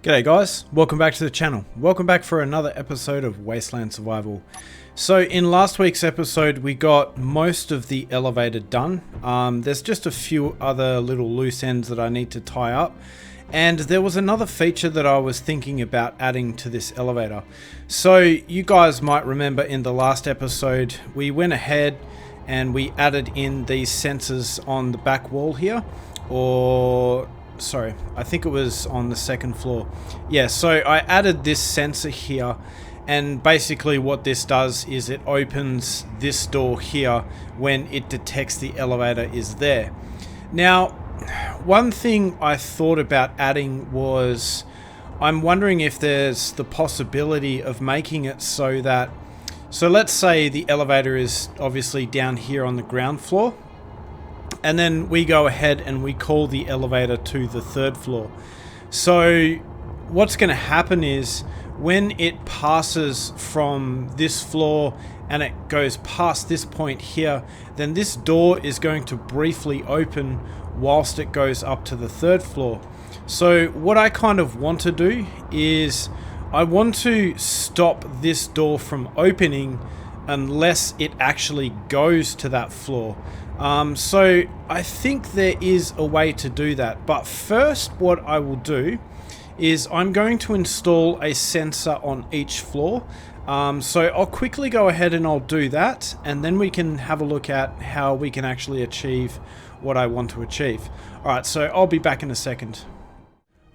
G'day guys, welcome back to the channel. Welcome back for another episode of Wasteland Survival. So in last week's episode we got most of the elevator done. There's just a few other little loose ends that I need to tie up. And there was another feature that I was thinking about adding to this elevator. So you guys might remember in the last episode we went ahead and we added in these sensors on the back wall here. Sorry, I think it was on the second floor. Yeah, so I added this sensor here, and basically what this does is it opens this door here when it detects the elevator is there. Now, one thing I thought about adding was I'm wondering if there's the possibility of making it so that, so let's say the elevator is obviously down here on the ground floor, and then we go ahead and we call the elevator to the third floor. So what's going to happen is when it passes from this floor and it goes past this point here, then this door is going to briefly open whilst it goes up to the third floor. So what I kind of want to do is I want to stop this door from opening unless it actually goes to that floor. So I think there is a way to do that, but first what I will do is I'm going to install a sensor on each floor. So I'll quickly go ahead and I'll do that, and then we can have a look at how we can actually achieve what I want to achieve. Alright, so I'll be back in a second.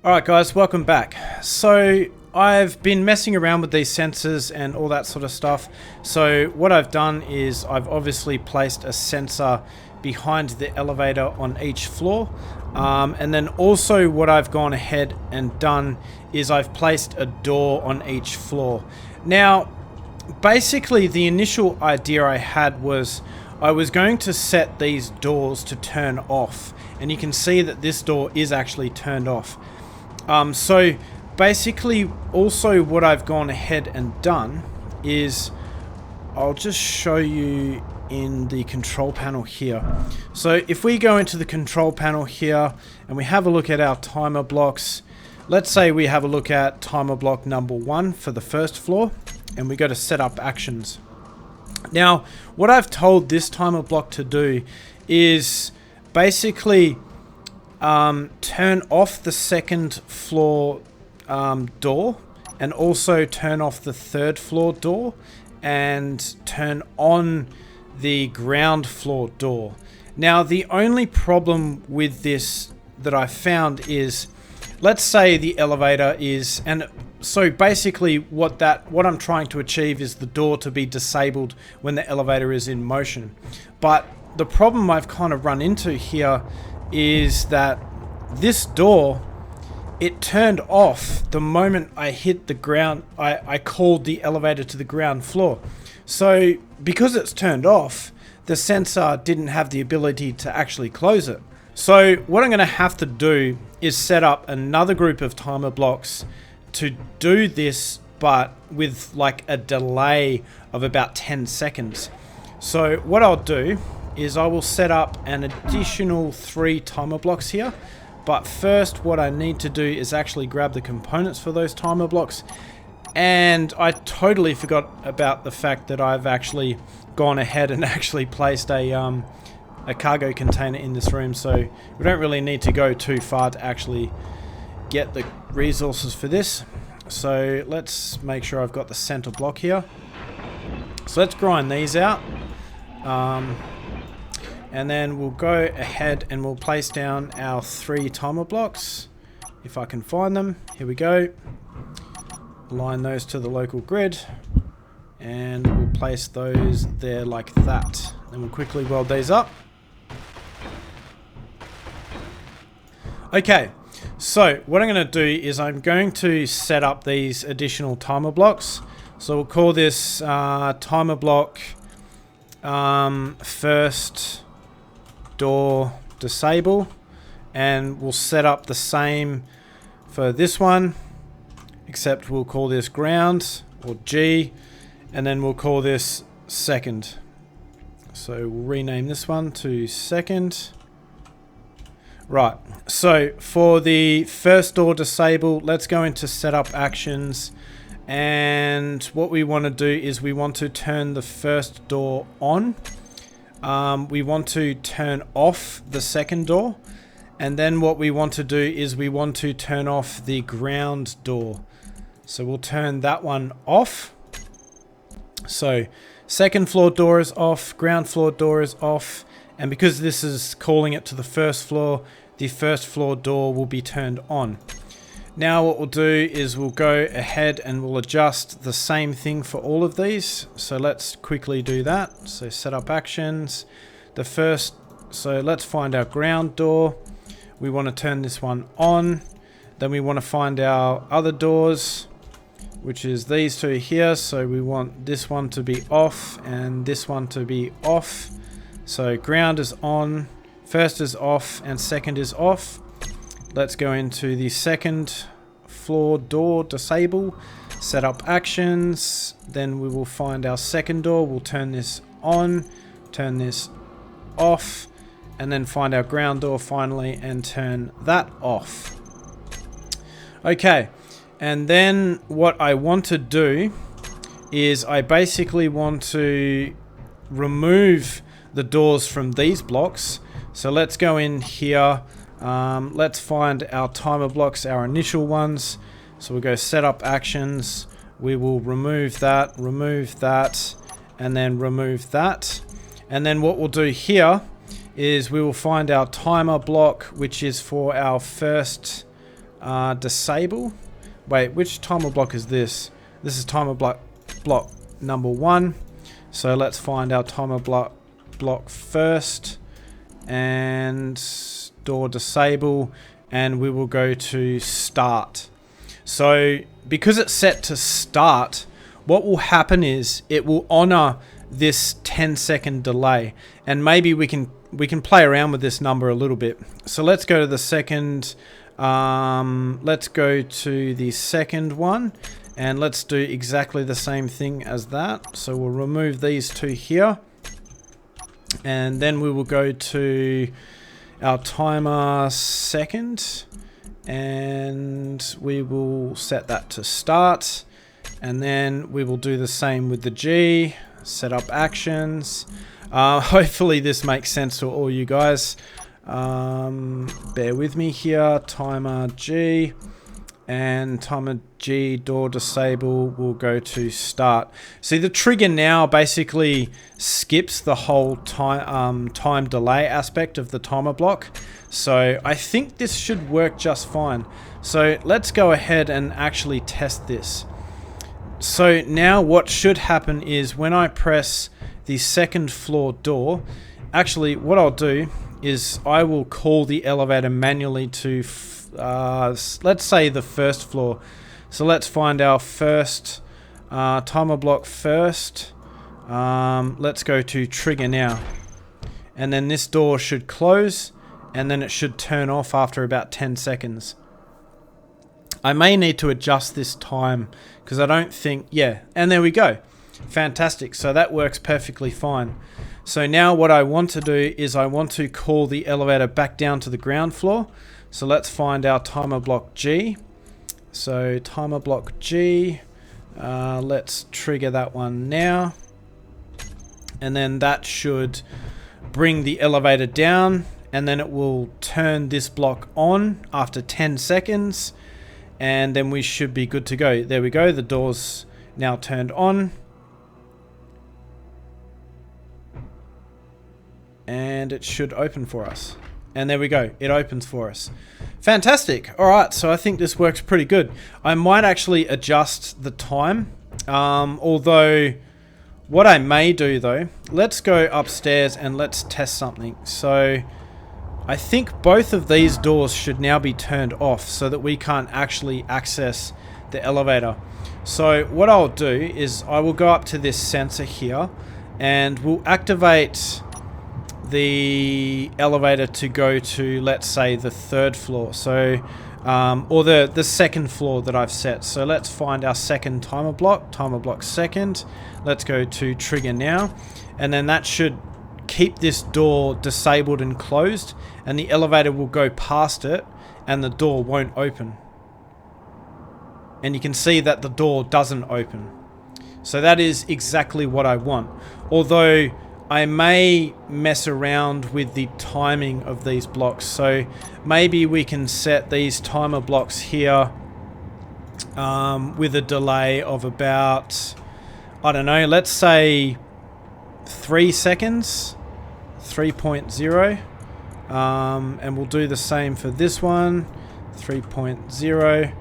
Alright guys, welcome back. So I've been messing around with these sensors and all that sort of stuff. So what I've done is I've obviously placed a sensor behind the elevator on each floor. And then also what I've gone ahead and done is I've placed a door on each floor. Now, basically the initial idea I had was I was going to set these doors to turn off. And you can see that this door is actually turned off. So basically also what I've gone ahead and done is I'll just show you in the control panel here. So if we go into the control panel here and we have a look at our timer blocks, let's say we have a look at timer block number 1 for the first floor, and we go to set up actions. Now what I've told this timer block to do is basically turn off the second floor door, and also turn off the third floor door, and turn on the ground floor door. Now the only problem with this that I found is, let's say the elevator is, and so basically what I'm trying to achieve is the door to be disabled when the elevator is in motion. But the problem I've kind of run into here is that this door, it turned off the moment I hit the ground. I called the elevator to the ground floor. So because it's turned off, the sensor didn't have the ability to actually close it. So what I'm going to have to do is set up another group of timer blocks to do this, but with like a delay of about 10 seconds. So what I'll do is I will set up an additional 3 timer blocks here. But first what I need to do is actually grab the components for those timer blocks. And I totally forgot about the fact that I've actually gone ahead and actually placed a cargo container in this room. So we don't really need to go too far to actually get the resources for this. So let's make sure I've got the center block here. So let's grind these out. And then we'll go ahead and we'll place down our 3 timer blocks, if I can find them. Here we go. Align those to the local grid, and we'll place those there like that. Then we'll quickly weld these up. Okay, so what I'm going to do is I'm going to set up these additional timer blocks. So we'll call this timer block first door disable, and we'll set up the same for this one, except we'll call this ground, or G, and then we'll call this second. So we'll rename this one to second. Right, so for the first door disable, let's go into setup actions, and what we want to do is we want to turn the first door on. We want to turn off the second door, and then what we want to do is we want to turn off the ground door. So we'll turn that one off. So second floor door is off, ground floor door is off, and because this is calling it to the first floor door will be turned on. Now what we'll do is we'll go ahead and we'll adjust the same thing for all of these. So let's quickly do that. So setup actions, so let's find our ground door. We want to turn this one on. Then we want to find our other doors, which is these two here. So we want this one to be off and this one to be off. So ground is on, first is off, and second is off. Let's go into the second floor door disable, setup actions. Then we will find our second door. We'll turn this on, turn this off, and then find our ground door finally and turn that off. Okay, and then what I want to do is I basically want to remove the doors from these blocks. So let's go in here. Let's find our timer blocks, our initial ones. So we'll go setup actions. We will remove that, and then remove that. And then what we'll do here is we will find our timer block, which is for our first disable. Wait, which timer block is this? This is timer block number 1. So let's find our timer block first, and door disable, and we will go to start. So because it's set to start, what will happen is it will honor this 10-second delay, and maybe we can play around with this number a little bit. So let's go to the second let's go to the second one, and let's do exactly the same thing as that. So we'll remove these two here, and then we will go to our timer second, and we will set that to start, and then we will do the same with the G, setup actions. Hopefully this makes sense to all you guys. Bear with me here. Timer G, and timer G door disable will go to start. See, the trigger now basically skips the whole time delay aspect of the timer block. So I think this should work just fine. So let's go ahead and actually test this. So now what should happen is when I press the second floor door, actually what I'll do is I will call the elevator manually to let's say the first floor. So let's find our first timer block first. Let's go to trigger now, and then this door should close, and then it should turn off after about 10 seconds. I may need to adjust this time because I don't think, yeah, and there we go. Fantastic. So that works perfectly fine. So now what I want to do is I want to call the elevator back down to the ground floor. So let's find our timer block G. So timer block G, let's trigger that one now. And then that should bring the elevator down, and then it will turn this block on after 10 seconds. And then we should be good to go. There we go. The door's now turned on. And it should open for us. And there we go. It opens for us. Fantastic. All right. So I think this works pretty good. I might actually adjust the time. Although what I may do though, let's go upstairs and let's test something. So I think both of these doors should now be turned off so that we can't actually access the elevator. So what I'll do is I will go up to this sensor here, and we'll activate the elevator to go to, let's say, the third floor. So or the second floor that I've set. So let's find our second timer block second. Let's go to trigger now, and then that should keep this door disabled and closed, and the elevator will go past it and the door won't open. And you can see that the door doesn't open. So that is exactly what I want. Although I may mess around with the timing of these blocks. So maybe we can set these timer blocks here with a delay of about, I don't know, let's say 3 seconds, 3.0. And we'll do the same for this one, 3.0.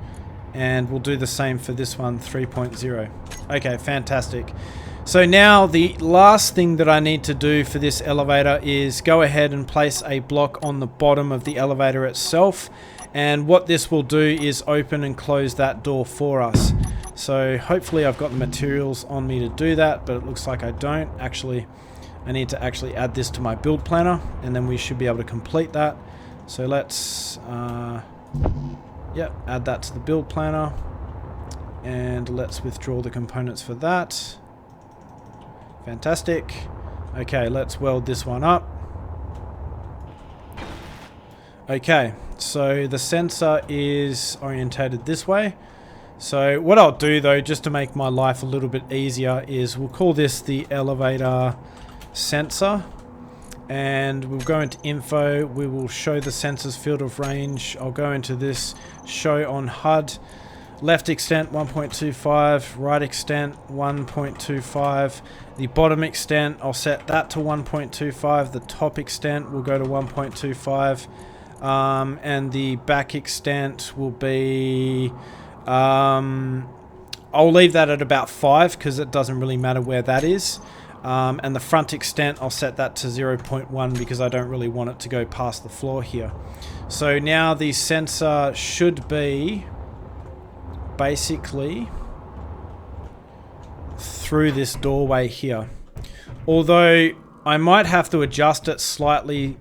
And we'll do the same for this one, 3.0. Okay, fantastic. So now the last thing that I need to do for this elevator is go ahead and place a block on the bottom of the elevator itself. And what this will do is open and close that door for us. So hopefully I've got the materials on me to do that, but it looks like I don't. Actually, I need to actually add this to my build planner, and then we should be able to complete that. So let's... add that to the build planner, and let's withdraw the components for that. Fantastic. Okay, let's weld this one up. Okay, so the sensor is orientated this way. So what I'll do though, just to make my life a little bit easier, is we'll call this the elevator sensor. And we'll go into info, we will show the sensor's field of range. I'll go into this show on HUD. Left extent 1.25, right extent 1.25. The bottom extent, I'll set that to 1.25. The top extent will go to 1.25. And the back extent will be... I'll leave that at about 5 because it doesn't really matter where that is. And the front extent, I'll set that to 0.1 because I don't really want it to go past the floor here. So now the sensor should be basically through this doorway here. Although I might have to adjust it slightly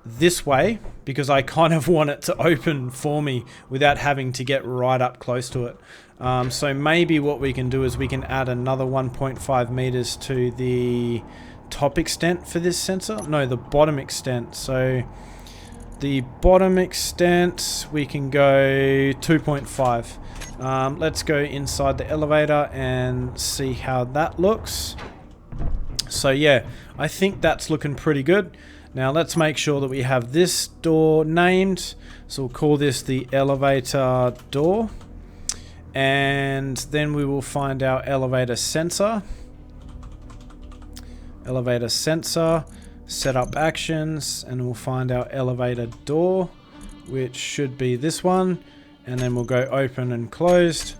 this way because I kind of want it to open for me without having to get right up close to it. So maybe what we can do is we can add another 1.5 meters to the top extent for this sensor. No, the bottom extent. So the bottom extent, we can go 2.5. Let's go inside the elevator and see how that looks. So yeah, I think that's looking pretty good. Now let's make sure that we have this door named. So we'll call this the elevator door. And then we will find our elevator sensor. Elevator sensor, setup actions, and we'll find our elevator door, which should be this one. And then we'll go open and closed.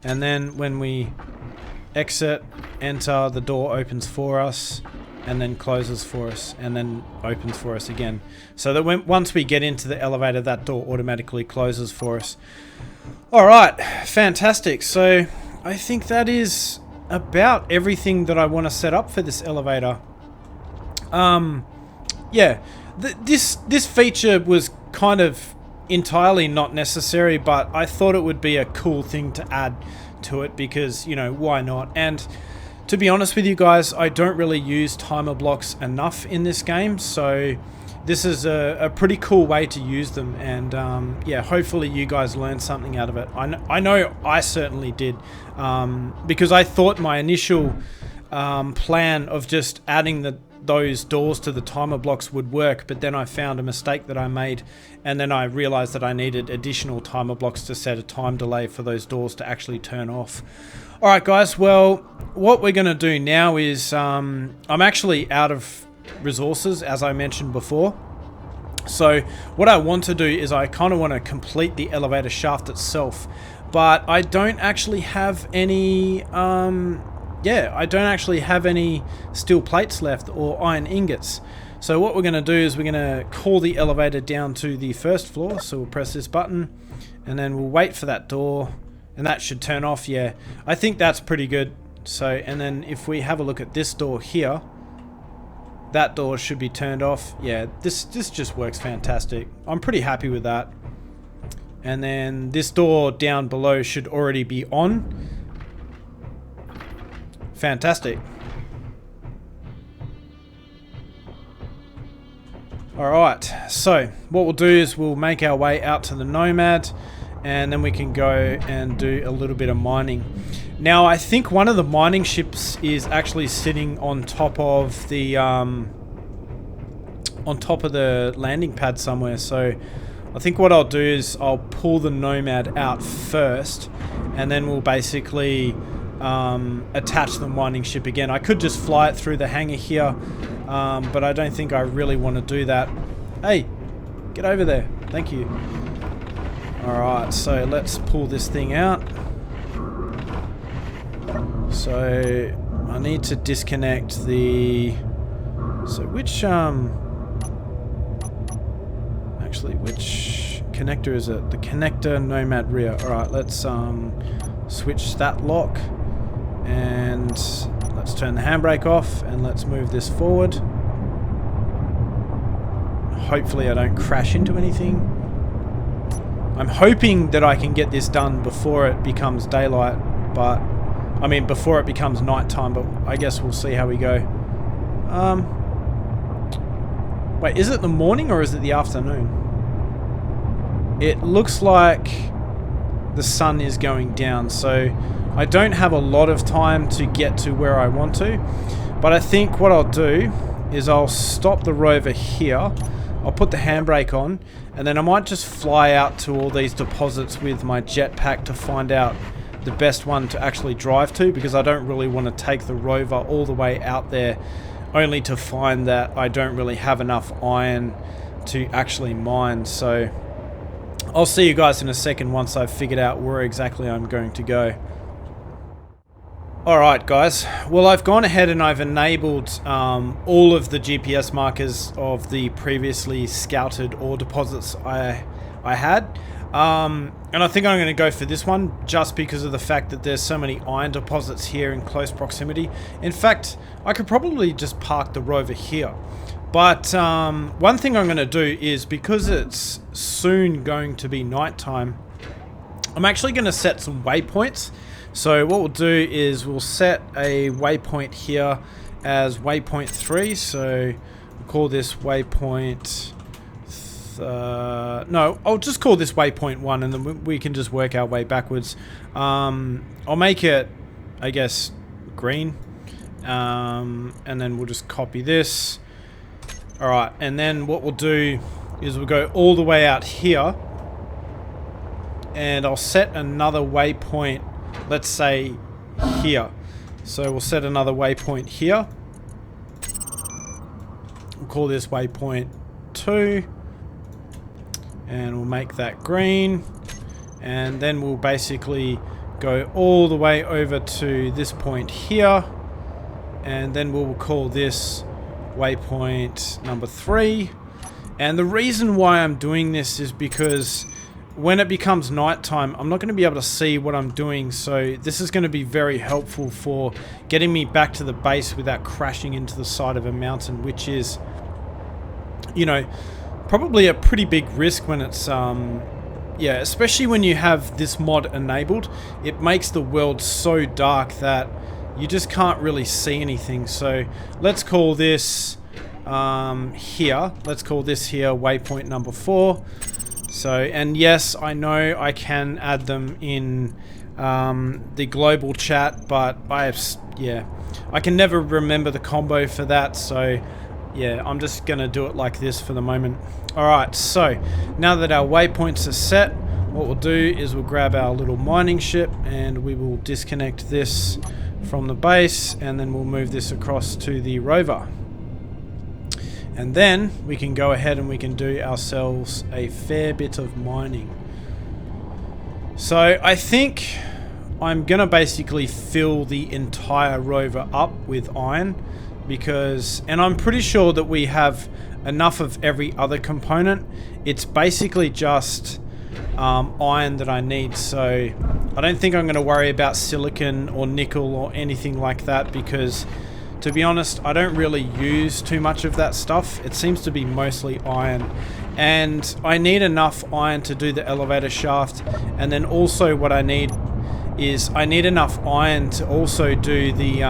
And then when we exit, enter, the door opens for us, and then closes for us, and then opens for us again. So that once we get into the elevator, that door automatically closes for us. Alright, fantastic. So I think that is about everything that I want to set up for this elevator. Yeah, this feature was kind of entirely not necessary, but I thought it would be a cool thing to add to it because, you know, why not? And to be honest with you guys, I don't really use timer blocks enough in this game, so this is a pretty cool way to use them. And yeah, hopefully you guys learned something out of it. I know I certainly did, because I thought my initial plan of just adding those doors to the timer blocks would work, but then I found a mistake that I made, and then I realized that I needed additional timer blocks to set a time delay for those doors to actually turn off. Alright guys, well, what we're going to do now is, I'm actually out of resources, as I mentioned before. So what I want to do is I kind of want to complete the elevator shaft itself, but I don't actually have any, I don't actually have any steel plates left or iron ingots. So what we're going to do is we're going to call the elevator down to the first floor. So we'll press this button and then we'll wait for that door, and that should turn off. Yeah, I think that's pretty good. So, and then if we have a look at this door here, that door should be turned off. Yeah, this just works fantastic. I'm pretty happy with that. And then this door down below should already be on. Fantastic. Alright, so what we'll do is we'll make our way out to the Nomad, and then we can go and do a little bit of mining. Now I think one of the mining ships is actually sitting on top of the landing pad somewhere, so I think what I'll do is I'll pull the Nomad out first, and then we'll basically attach the mining ship again. I could just fly it through the hangar here, but I don't think I really want to do that. Hey, get over there. Thank you. Alright, so let's pull this thing out. So I need to disconnect the... So which actually, which connector is it? The connector Nomad rear. Alright, let's switch that lock, and let's turn the handbrake off, and let's move this forward. Hopefully I don't crash into anything. I'm hoping that I can get this done before it becomes daylight, but I mean before it becomes nighttime, but I guess we'll see how we go. Wait, is it the morning or is it the afternoon? It looks like the sun is going down, so I don't have a lot of time to get to where I want to, but I think what I'll do is I'll stop the rover here, I'll put the handbrake on, and then I might just fly out to all these deposits with my jetpack to find out the best one to actually drive to, because I don't really want to take the rover all the way out there only to find that I don't really have enough iron to actually mine. So I'll see you guys in a second once I've figured out where exactly I'm going to go. Alright guys, well I've gone ahead and I've enabled all of the GPS markers of the previously scouted ore deposits I had. And I think I'm going to go for this one just because of the fact that there's so many iron deposits here in close proximity. In fact, I could probably just park the rover here. But one thing I'm going to do is, because it's soon going to be nighttime, I'm actually going to set some waypoints. So what we'll do is we'll set a waypoint here as waypoint 3. So we'll call this waypoint... no, I'll just call this waypoint 1, and then we can just work our way backwards. I'll make it, I guess, green. And then we'll just copy this. Alright, and then what we'll do is we'll go all the way out here. And I'll set another waypoint, let's say here. So we'll set another waypoint here. We'll call this waypoint 2. And we'll make that green. And then we'll basically go all the way over to this point here. And then we'll call this waypoint number 3. And the reason why I'm doing this is because when it becomes nighttime, I'm not going to be able to see what I'm doing, so this is going to be very helpful for getting me back to the base without crashing into the side of a mountain, which is, you know, probably a pretty big risk when it's, yeah, especially when you have this mod enabled. It makes the world so dark that you just can't really see anything. So let's call this here, let's call this here waypoint number 4. So, and yes, I know I can add them in the global chat, but I can never remember the combo for that, so yeah, I'm just gonna do it like this for the moment. Alright, so now that our waypoints are set, what we'll do is we'll grab our little mining ship and we will disconnect this from the base, and then we'll move this across to the rover. And then we can go ahead and we can do ourselves a fair bit of mining. So I think I'm gonna basically fill the entire rover up with iron, because, and I'm pretty sure that we have enough of every other component. It's basically just iron that I need, so I don't think I'm going to worry about silicon or nickel or anything like that, because to be honest, I don't really use too much of that stuff. It seems to be mostly iron, and I need enough iron to do the elevator shaft. And then also what I need is I need enough iron to also do the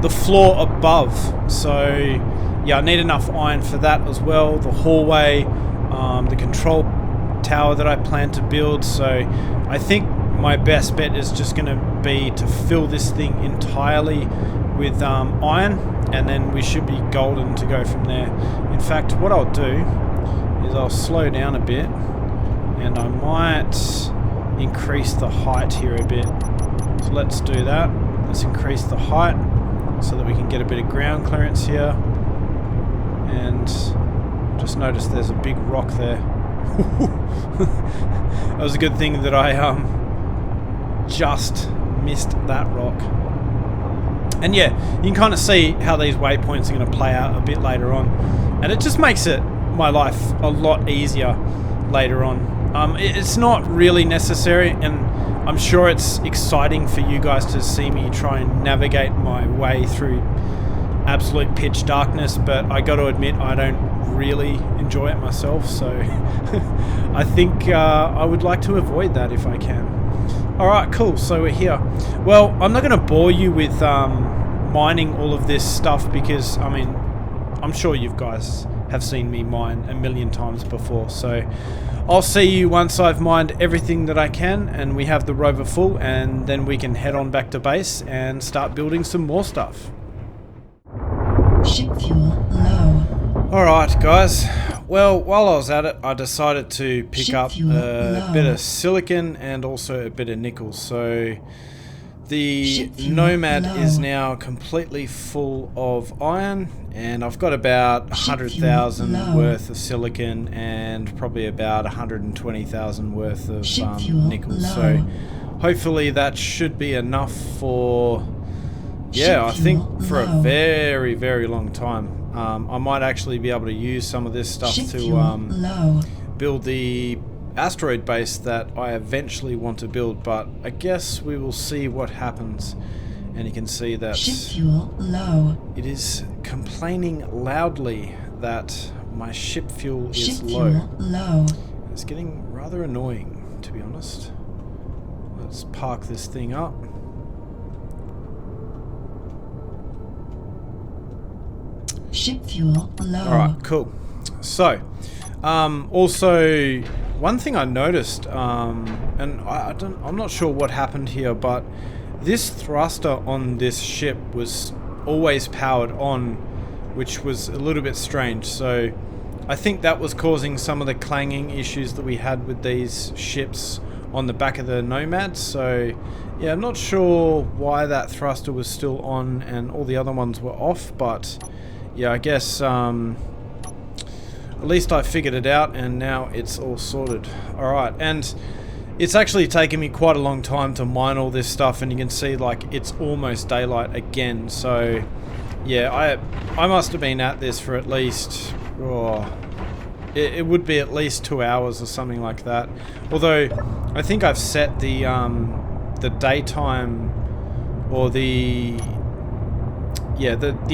the floor above. So yeah, I need enough iron for that as well. The hallway, the control tower that I plan to build. So I think my best bet is just going to be to fill this thing entirely with iron, and then we should be golden to go from there. In fact, what I'll do is I'll slow down a bit, and I might increase the height here a bit. So let's do that. Let's increase the height so that we can get a bit of ground clearance here. And just notice there's a big rock there. That was a good thing that I just missed that rock. And yeah, you can kind of see how these waypoints are going to play out a bit later on, and it just makes my life a lot easier later on. It's not really necessary, and I'm sure it's exciting for you guys to see me try and navigate my way through absolute pitch darkness, but I got to admit I don't really enjoy it myself, so I think I would like to avoid that if I can. Alright, cool, so we're here. Well, I'm not going to bore you with mining all of this stuff, because, I mean, I'm sure you guys have seen me mine a million times before, so I'll see you once I've mined everything that I can and we have the rover full, and then we can head on back to base and start building some more stuff. Ship fuel low. Alright guys, well, while I was at it, I decided to pick up a bit of silicon and also a bit of nickel. So the Nomad is now completely full of iron, and I've got about 100,000 worth of silicon and probably about 120,000 worth of nickel. So hopefully that should be enough for, yeah, I think for a very, very long time. I might actually be able to use some of this stuff to build the asteroid base that I eventually want to build, but I guess we will see what happens. And you can see that it is complaining loudly that my ship fuel is low. It's getting rather annoying, to be honest. Let's park this thing up. Ship fuel low. Alright, cool. So, also, one thing I noticed, and I'm not sure what happened here, but this thruster on this ship was always powered on, which was a little bit strange. So, I think that was causing some of the clanging issues that we had with these ships on the back of the Nomad. So, yeah, I'm not sure why that thruster was still on and all the other ones were off, but yeah, I guess at least I figured it out, and now it's all sorted. Alright, and it's actually taken me quite a long time to mine all this stuff, and you can see like it's almost daylight again. So yeah, I must have been at this for at least, it would be at least 2 hours or something like that. Although I think I've set the daytime, or the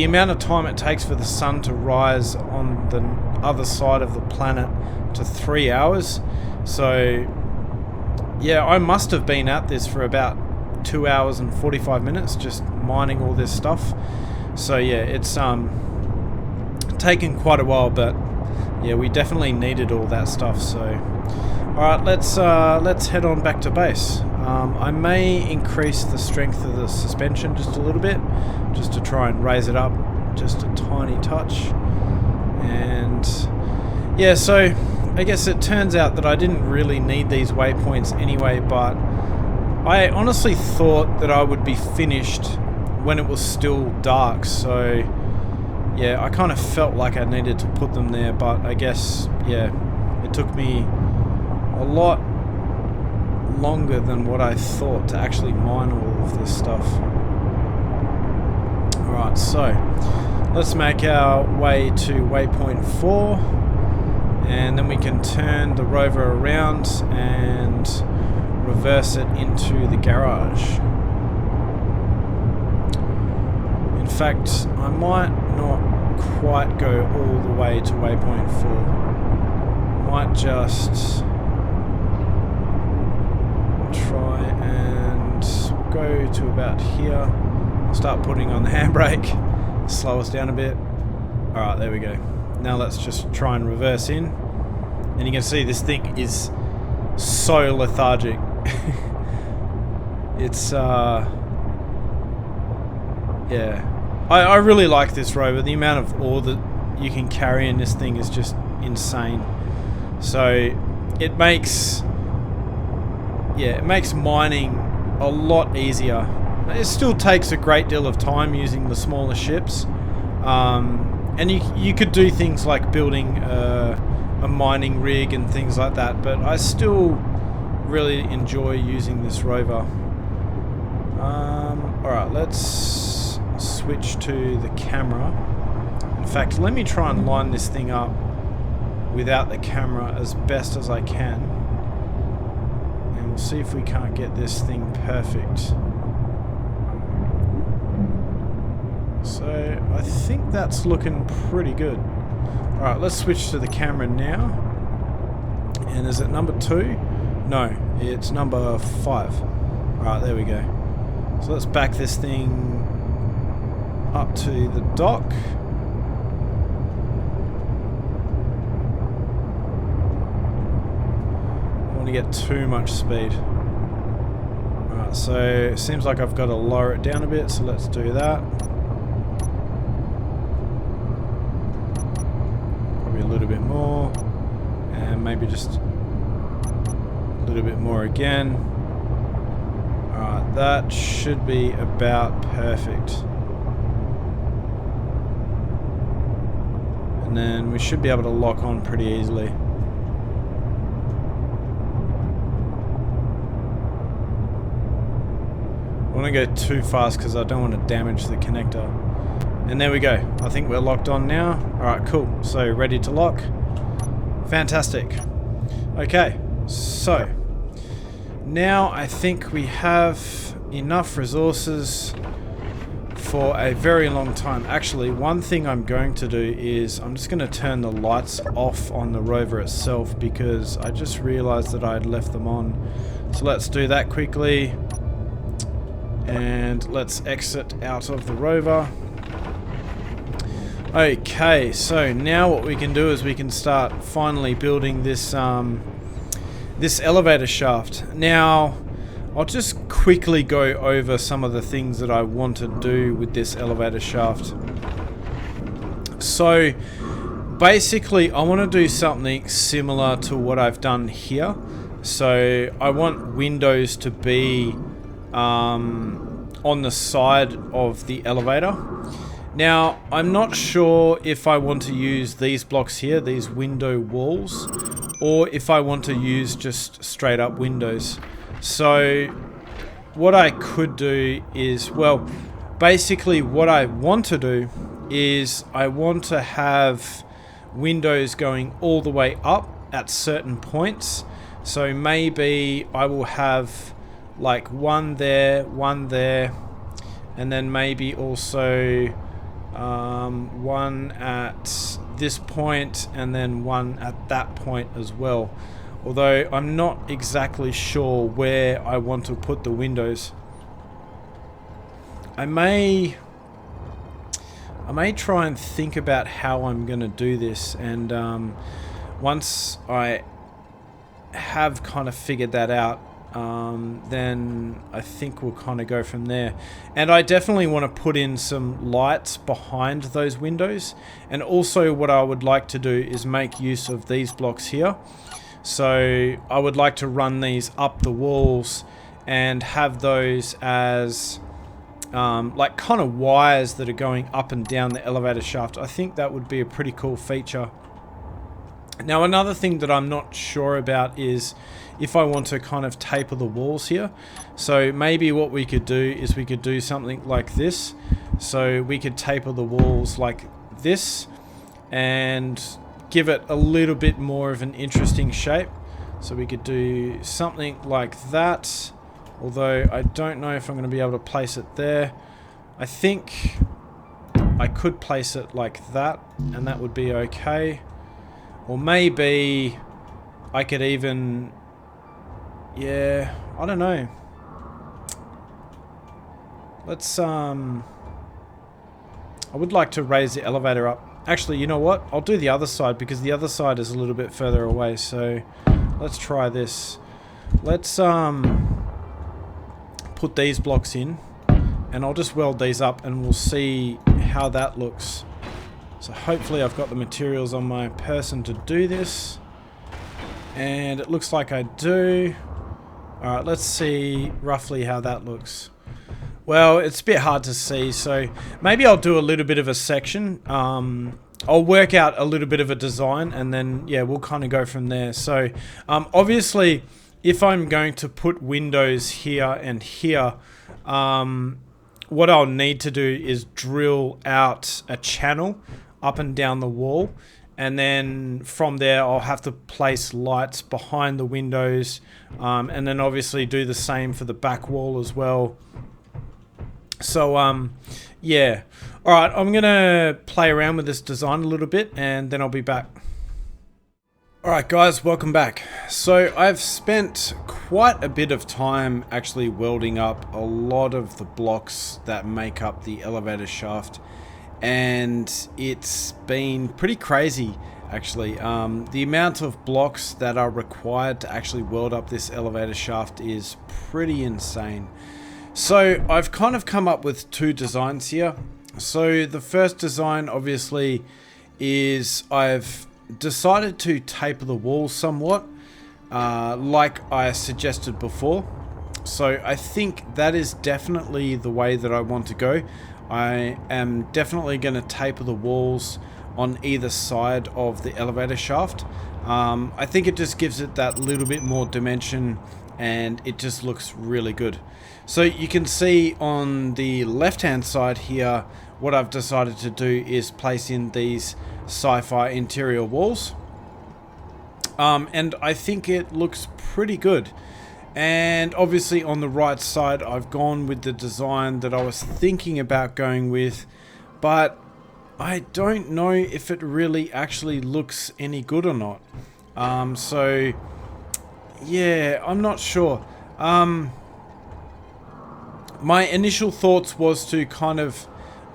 amount of time it takes for the sun to rise on the other side of the planet to 3 hours. So yeah, I must have been at this for about 2 hours and 45 minutes just mining all this stuff. So yeah, it's taken quite a while, but yeah, we definitely needed all that stuff. So alright, let's head on back to base. I may increase the strength of the suspension just a little bit, just to try and raise it up just a tiny touch. And yeah, so I guess it turns out that I didn't really need these waypoints anyway, but I honestly thought that I would be finished when it was still dark. So yeah, I kind of felt like I needed to put them there, but I guess, yeah, it took me a lot longer than what I thought to actually mine all of this stuff. Alright, so let's make our way to waypoint 4, and then we can turn the rover around and reverse it into the garage. In fact, I might not quite go all the way to waypoint 4. Might just try and go to about here, Start putting on the handbrake. Slow us down a bit. Alright, there we go. Now let's just try and reverse in. And you can see this thing is so lethargic. It's, yeah. I really like this rover. The amount of ore that you can carry in this thing is just insane. So, it makes mining a lot easier. It still takes a great deal of time using the smaller ships. And you could do things like building a mining rig and things like that, but I still really enjoy using this rover. Alright, let's switch to the camera. In fact, let me try and line this thing up without the camera as best as I can. And we'll see if we can't get this thing perfect. So, I think that's looking pretty good. Alright, let's switch to the camera now. And is it number 2? No, it's number 5. Alright, there we go. So let's back this thing up to the dock. I don't want to get too much speed. Alright, so it seems like I've got to lower it down a bit, so let's do that. Probably a little bit more. And maybe just a little bit more again. Alright, that should be about perfect. And then we should be able to lock on pretty easily. I don't want to go too fast because I don't want to damage the connector. And there we go. I think we're locked on now. Alright, cool. So, ready to lock. Fantastic. Okay, so now I think we have enough resources for a very long time. Actually, one thing I'm going to do is I'm just going to turn the lights off on the rover itself because I just realized that I had left them on. So let's do that quickly. And let's exit out of the rover. Okay, so now what we can do is we can start finally building this this elevator shaft. Now, I'll just quickly go over some of the things that I want to do with this elevator shaft. So, basically, I want to do something similar to what I've done here. So, I want windows to be on the side of the elevator. Now, I'm not sure if I want to use these blocks here, these window walls, or if I want to use just straight up windows. So, what I could do is, well, basically what I want to do is I want to have windows going all the way up at certain points. So maybe I will have like one there, and then maybe also one at this point and then one at that point as well. Although I'm not exactly sure where I want to put the windows. I may try and think about how I'm going to do this, and once I have kind of figured that out, then I think we'll kind of go from there. And I definitely want to put in some lights behind those windows, and also what I would like to do is make use of these blocks here. So I would like to run these up the walls and have those as like kind of wires that are going up and down the elevator shaft. I think that would be a pretty cool feature. Now, another thing that I'm not sure about is if I want to kind of taper the walls here. So maybe what we could do is we could do something like this. So we could taper the walls like this and give it a little bit more of an interesting shape. So we could do something like that. Although I don't know if I'm going to be able to place it there. I think I could place it like that, and that would be okay. Or maybe I could even... yeah, I don't know. let's I would like to raise the elevator up. Actually, you know what? I'll do the other side because the other side is a little bit further away. So let's try this. Let's put these blocks in, and I'll just weld these up and we'll see how that looks. So hopefully I've got the materials on my person to do this, and it looks like I do. Alright, let's see roughly how that looks. Well, it's a bit hard to see, so maybe I'll do a little bit of a section. I'll work out a little bit of a design, and then, yeah, we'll kind of go from there. So, obviously, if I'm going to put windows here and here, what I'll need to do is drill out a channel up and down the wall. And then from there, I'll have to place lights behind the windows, and then obviously do the same for the back wall as well. So, yeah. Alright, I'm going to play around with this design a little bit, and then I'll be back. Alright guys, welcome back. So, I've spent quite a bit of time actually welding up a lot of the blocks that make up the elevator shaft. And it's been pretty crazy, actually. The amount of blocks that are required to actually weld up this elevator shaft is pretty insane. So I've kind of come up with two designs here. So the first design obviously is I've decided to taper the walls somewhat, like I suggested before. So I think that is definitely the way that I want to go. I am definitely going to taper the walls on either side of the elevator shaft. I think it just gives it that little bit more dimension, and it just looks really good. So you can see on the left hand side here, what I've decided to do is place in these sci-fi interior walls. And I think it looks pretty good. And obviously on the right side, I've gone with the design that I was thinking about going with, but I don't know if it really actually looks any good or not. So yeah, I'm not sure. My initial thoughts was to kind of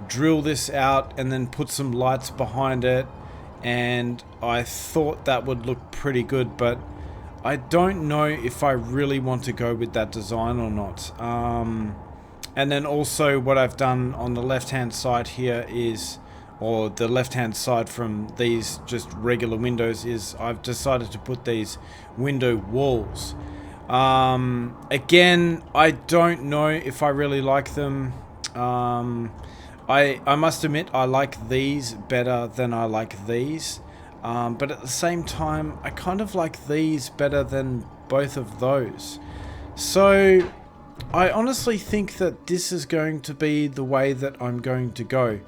drill this out and then put some lights behind it, and I thought that would look pretty good, but I don't know if I really want to go with that design or not. And then also what I've done on the left hand side here is, or the left hand side from these just regular windows, is I've decided to put these window walls. Again, I don't know if I really like them. I must admit I like these better than I like these. But at the same time, I kind of like these better than both of those. So I honestly think that this is going to be the way that I'm going to go.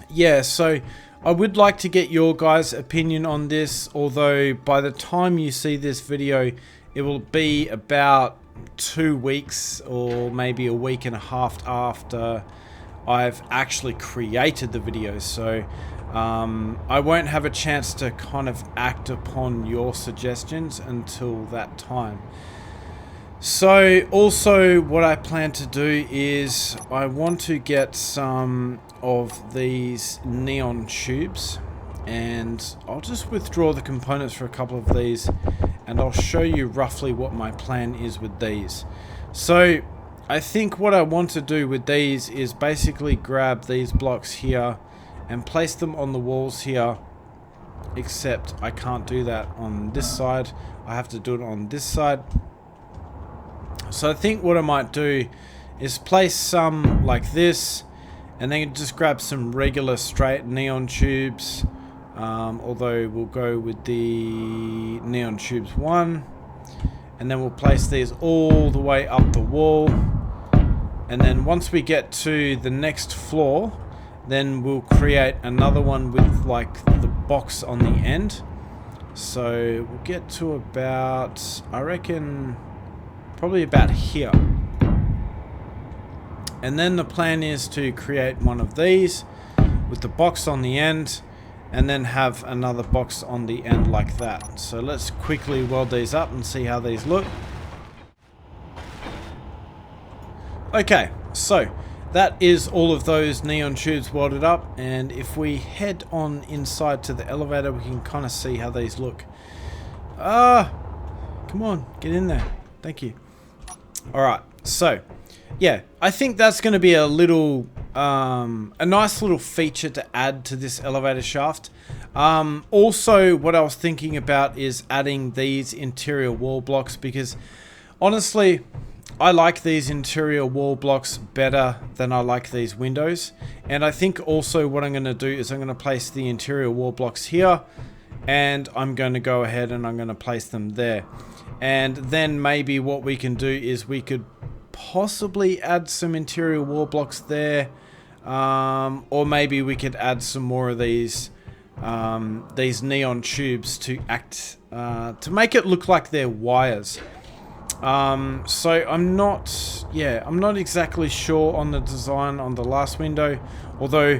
Yeah, so I would like to get your guys' opinion on this, although by the time you see this video, it will be about 2 weeks or maybe a week and a half after I've actually created the video. So I won't have a chance to kind of act upon your suggestions until that time. So also what I plan to do is I want to get some of these neon tubes, and I'll just withdraw the components for a couple of these, and I'll show you roughly what my plan is with these. So I think what I want to do with these is basically grab these blocks here and place them on the walls here, except I can't do that on this side. I have to do it on this side. So I think what I might do is place some like this, and then just grab some regular straight neon tubes, although we'll go with the neon tubes 1, and then we'll place these all the way up the wall, and then once we get to the next floor, then we'll create another one with like the box on the end. So we'll get to about, I reckon, probably about here. And then the plan is to create one of these with the box on the end, and then have another box on the end like that. So let's quickly weld these up and see how these look. Okay, so that is all of those neon tubes welded up, and if we head on inside to the elevator, we can kind of see how these look. Come on, get in there. Thank you. Alright, so yeah, I think that's going to be a little, a nice little feature to add to this elevator shaft. Also, what I was thinking about is adding these interior wall blocks, because honestly, I like these interior wall blocks better than I like these windows. And I think also what I'm going to do is I'm going to place the interior wall blocks here, and I'm going to go ahead and I'm going to place them there. And then maybe what we can do is we could possibly add some interior wall blocks there, or maybe we could add some more of these neon tubes to act to make it look like they're wires. So I'm not exactly sure on the design on the last window, although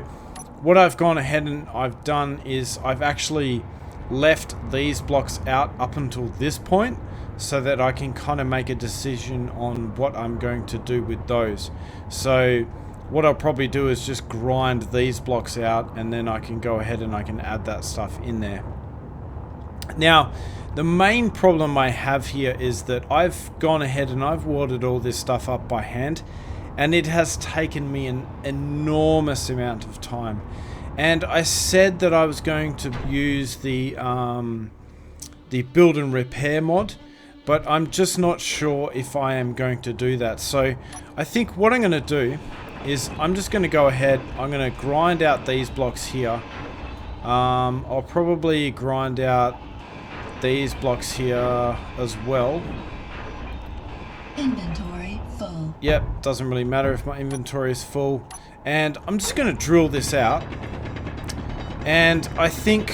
what I've gone ahead and I've done is I've actually left these blocks out up until this point, so that I can kind of make a decision on what I'm going to do with those. So what I'll probably do is just grind these blocks out, and then I can go ahead and I can add that stuff in there. Now, the main problem I have here is that I've gone ahead and I've welded all this stuff up by hand, and it has taken me an enormous amount of time. And I said that I was going to use the build and repair mod, but I'm just not sure if I am going to do that. So I think what I'm going to do is I'm just going to go ahead, I'm going to grind out these blocks here. I'll probably grind out these blocks here as well. Inventory full. Yep, doesn't really matter if my inventory is full. And I'm just going to drill this out. And I think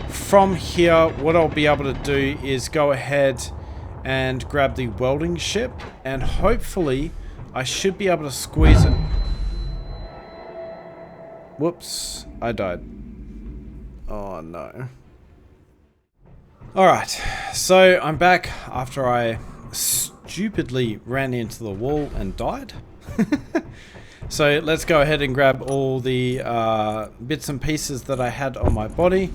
from here, what I'll be able to do is go ahead and grab the welding ship, and hopefully I should be able to squeeze it. Whoops, I died. Oh no. Alright, so I'm back after I stupidly ran into the wall and died. So let's go ahead and grab all the bits and pieces that I had on my body.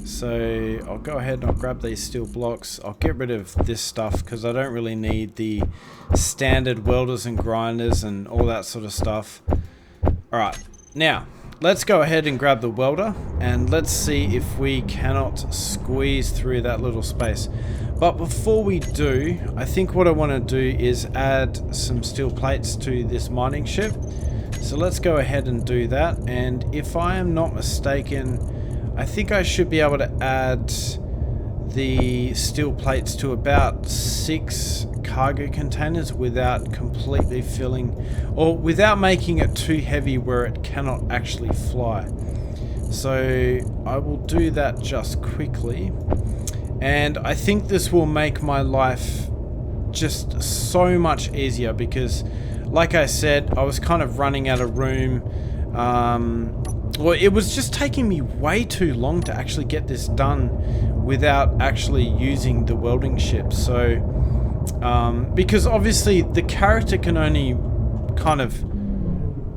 So I'll go ahead and I'll grab these steel blocks. I'll get rid of this stuff because I don't really need the standard welders and grinders and all that sort of stuff. Alright, now let's go ahead and grab the welder, and let's see if we cannot squeeze through that little space. But before we do, I think what I want to do is add some steel plates to this mining ship. So let's go ahead and do that, and if I am not mistaken, I think I should be able to add the steel plates to about 6 cargo containers without completely filling, or without making it too heavy where it cannot actually fly. So I will do that just quickly, and I think this will make my life just so much easier, because like I said, I was kind of running out of room. Well, it was just taking me way too long to actually get this done without actually using the welding ship. So, because obviously the character can only kind of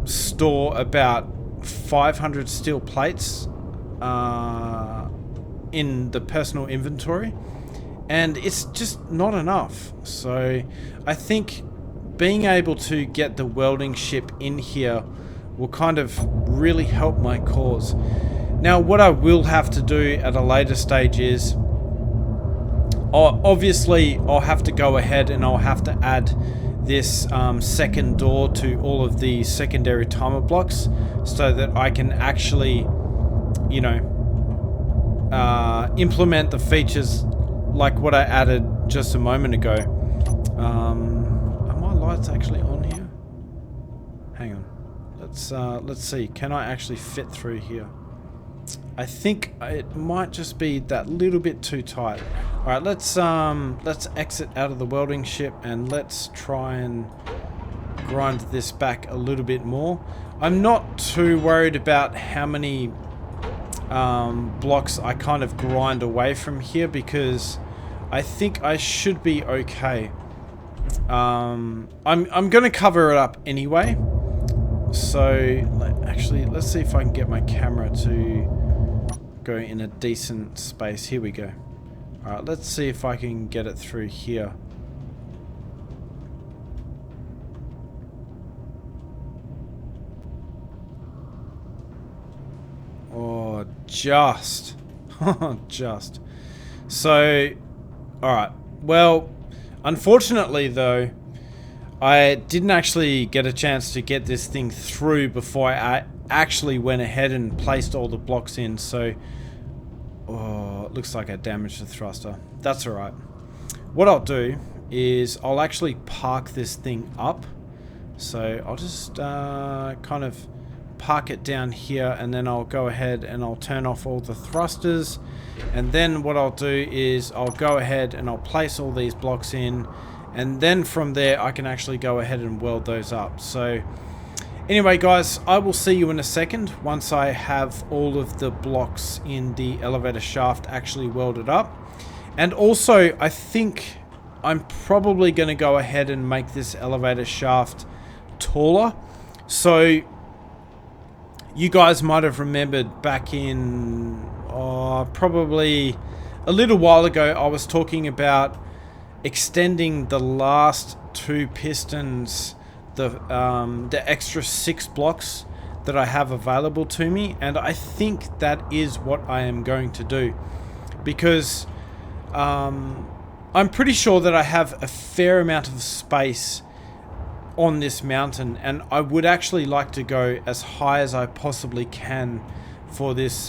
store about 500 steel plates in the personal inventory, and it's just not enough. So I think being able to get the welding ship in here will kind of really help my cause. Now, what I will have to do at a later stage is, obviously I'll have to go ahead and I'll have to add this second door to all of the secondary timer blocks, so that I can actually, you know, implement the features like what I added just a moment ago. Are my lights actually on here? Hang on. Let's see. Can I actually fit through here? I think it might just be that little bit too tight. All right, let's exit out of the welding ship, and let's try and grind this back a little bit more. I'm not too worried about how many blocks I kind of grind away from here, because I think I should be okay. I'm going to cover it up anyway. So actually, let's see if I can get my camera to go in a decent space. Here we go. Alright, let's see if I can get it through here. Oh, just. Just. So, alright. Well, unfortunately though, I didn't actually get a chance to get this thing through before I actually went ahead and placed all the blocks in. So, oh, it looks like I damaged the thruster. That's alright. What I'll do is I'll actually park this thing up. So I'll just kind of park it down here, and then I'll go ahead and I'll turn off all the thrusters. And then what I'll do is I'll go ahead and I'll place all these blocks in. And then from there, I can actually go ahead and weld those up. So anyway, guys, I will see you in a second once I have all of the blocks in the elevator shaft actually welded up. And also, I think I'm probably going to go ahead and make this elevator shaft taller. So you guys might have remembered back in probably a little while ago, I was talking about extending the last 2 pistons, the extra 6 blocks that I have available to me, and I think that is what I am going to do, because I'm pretty sure that I have a fair amount of space on this mountain, and I would actually like to go as high as I possibly can for this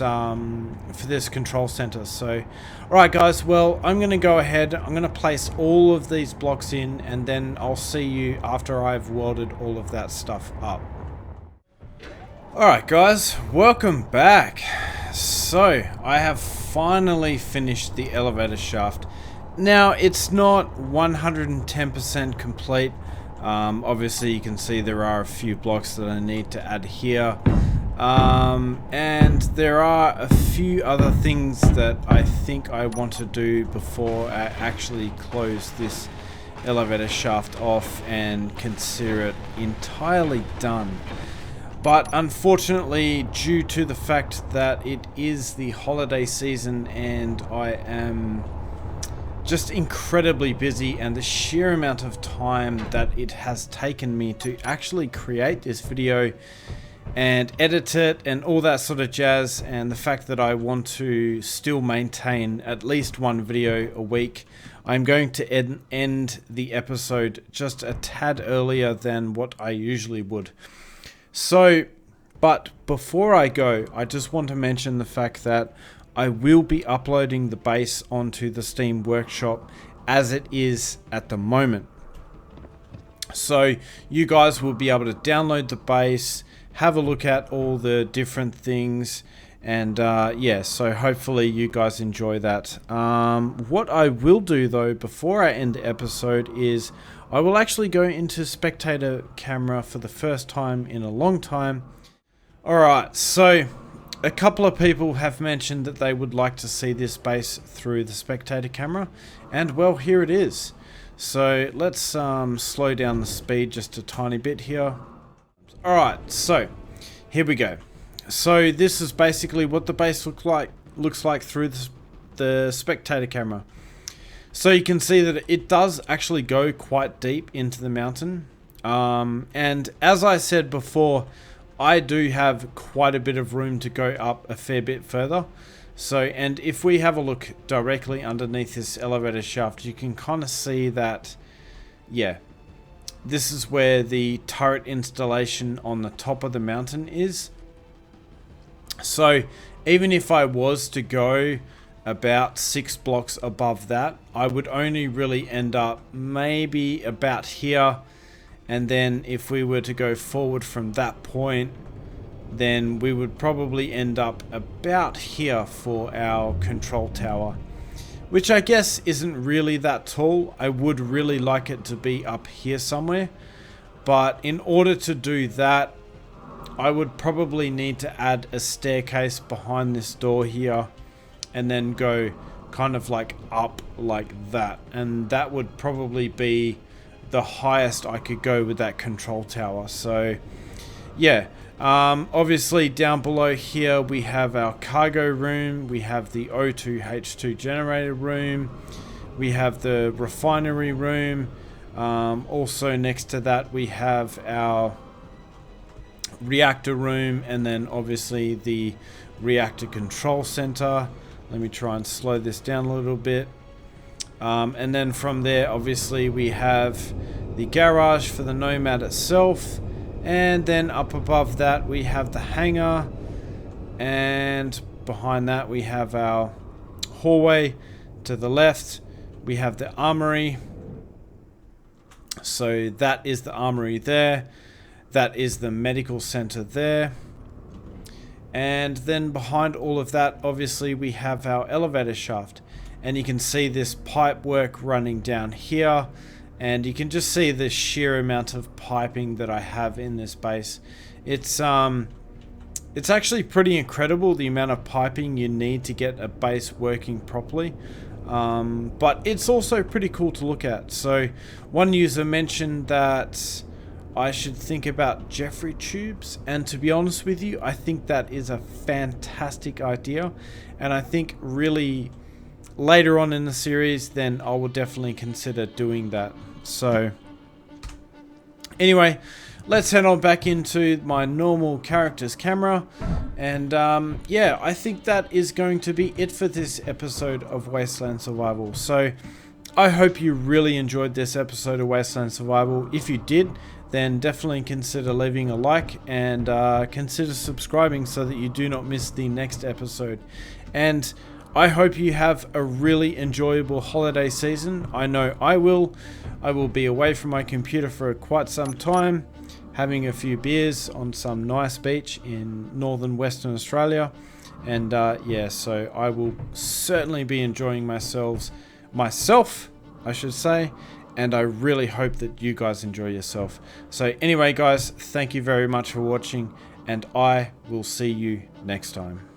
control center. So alright guys, well, I'm gonna go ahead, I'm gonna place all of these blocks in, and then I'll see you after I've welded all of that stuff up. Alright guys, welcome back. So I have finally finished the elevator shaft. Now it's not 110% complete. Obviously you can see there are a few blocks that I need to add here. And there are a few other things that I think I want to do before I actually close this elevator shaft off and consider it entirely done. But unfortunately, due to the fact that it is the holiday season and I am just incredibly busy, and the sheer amount of time that it has taken me to actually create this video and edit it and all that sort of jazz, and the fact that I want to still maintain at least 1 video a week, I'm going to end the episode just a tad earlier than what I usually would. So, but before I go, I just want to mention the fact that I will be uploading the base onto the Steam Workshop as it is at the moment. So you guys will be able to download the base, have a look at all the different things, and yeah, so hopefully you guys enjoy that. What I will do though before I end the episode is I will actually go into Spectator Camera for the first time in a long time. Alright, so a couple of people have mentioned that they would like to see this base through the Spectator Camera, and well, here it is. So let's slow down the speed just a tiny bit here. Alright, so here we go. So this is basically what the base looks like through the Spectator Camera. So you can see that it does actually go quite deep into the mountain. And as I said before, I do have quite a bit of room to go up a fair bit further. So, and if we have a look directly underneath this elevator shaft, you can kind of see that, yeah, this is where the turret installation on the top of the mountain is. So even if I was to go about 6 blocks above that, I would only really end up maybe about here. And then if we were to go forward from that point, then we would probably end up about here for our control tower, which I guess isn't really that tall. I would really like it to be up here somewhere, but in order to do that, I would probably need to add a staircase behind this door here and then go kind of like up like that, and that would probably be the highest I could go with that control tower. So yeah, obviously down below here we have our cargo room, we have the O2H2 generator room, we have the refinery room, also next to that we have our reactor room, and then obviously the reactor control center. Let me try and slow this down a little bit. And then from there obviously we have the garage for the Nomad itself, and then up above that we have the hangar, and behind that we have our hallway. To the left we have the armory, so that is the armory there. That is the medical center there. And then behind all of that, obviously, we have our elevator shaft. And you can see this pipe work running down here. And you can just see the sheer amount of piping that I have in this base. It's actually pretty incredible, the amount of piping you need to get a base working properly. But it's also pretty cool to look at. So one user mentioned that I should think about Jeffrey tubes, and to be honest with you, I think that is a fantastic idea, and I think really later on in the series then I will definitely consider doing that. So anyway, let's head on back into my normal character's camera, and yeah, I think that is going to be it for this episode of Wasteland Survival. So I hope you really enjoyed this episode of Wasteland Survival. If you did, then definitely consider leaving a like, and consider subscribing so that you do not miss the next episode. And I hope you have a really enjoyable holiday season. I know I will. I will be away from my computer for quite some time, having a few beers on some nice beach in northern Western Australia. And yeah, so I will certainly be enjoying myself, I should say. And I really hope that you guys enjoy yourself. So anyway, guys, thank you very much for watching, and I will see you next time.